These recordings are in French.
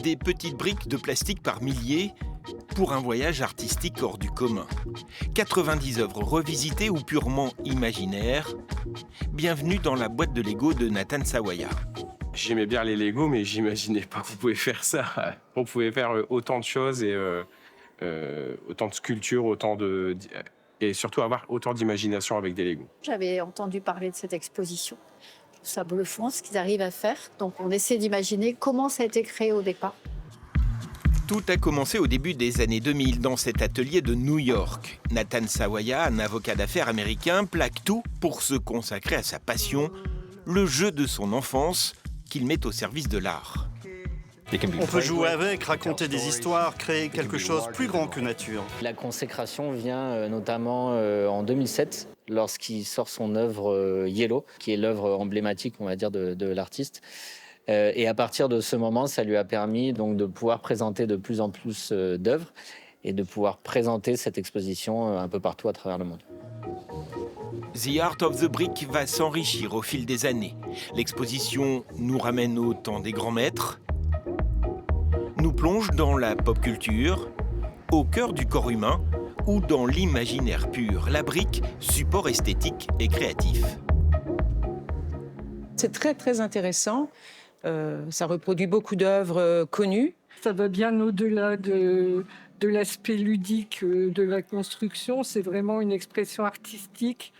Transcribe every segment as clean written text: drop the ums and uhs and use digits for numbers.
Des petites briques de plastique par milliers pour un voyage artistique hors du commun. 90 œuvres revisitées ou purement imaginaires. Bienvenue dans la boîte de Lego de Nathan Sawaya. J'aimais bien les Lego, mais j'imaginais pas qu'on pouvait faire ça. On pouvait faire autant de choses et autant de sculptures, et surtout avoir autant d'imagination avec des Lego. J'avais entendu parler de cette exposition. Je trouve ça bluffant ce qu'ils arrivent à faire. Donc on essaie d'imaginer comment ça a été créé au départ. Tout a commencé au début des années 2000 dans cet atelier de New York. Nathan Sawaya, un avocat d'affaires américain, plaque tout pour se consacrer à sa passion, le jeu de son enfance qu'il met au service de l'art. On peut jouer avec, raconter des histoires, créer quelque chose plus grand que nature. La consécration vient notamment en 2007, lorsqu'il sort son œuvre Yellow, qui est l'œuvre emblématique, on va dire, de l'artiste. Et à partir de ce moment, ça lui a permis donc de pouvoir présenter de plus en plus d'œuvres et de pouvoir présenter cette exposition un peu partout à travers le monde. The Art of the Brick va s'enrichir au fil des années. L'exposition nous ramène au temps des grands maîtres, nous plonge dans la pop culture, au cœur du corps humain ou dans l'imaginaire pur. La brique, support esthétique et créatif. C'est très très intéressant. Ça reproduit beaucoup d'œuvres connues. Ça va bien au-delà de l'aspect ludique de la construction. C'est vraiment une expression artistique.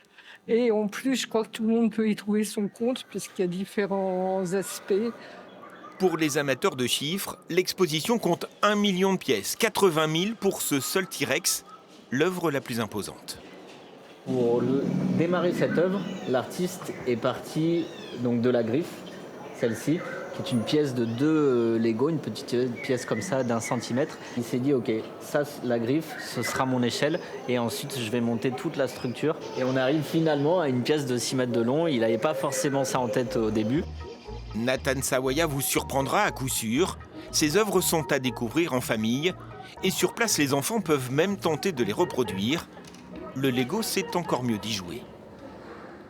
Et en plus, je crois que tout le monde peut y trouver son compte puisqu'il y a différents aspects. Pour les amateurs de chiffres, l'exposition compte 1 million de pièces, 80 000 pour ce seul T-Rex, l'œuvre la plus imposante. Pour démarrer cette œuvre, l'artiste est parti donc de la griffe, celle-ci, qui est une pièce de 2 Lego, une petite pièce comme ça d'1 centimètre. Il s'est dit, ok, ça, la griffe, ce sera mon échelle, et ensuite je vais monter toute la structure. Et on arrive finalement à une pièce de 6 mètres de long. Il n'avait pas forcément ça en tête au début. Nathan Sawaya vous surprendra à coup sûr. Ses œuvres sont à découvrir en famille, et sur place, les enfants peuvent même tenter de les reproduire. Le Lego, c'est encore mieux d'y jouer.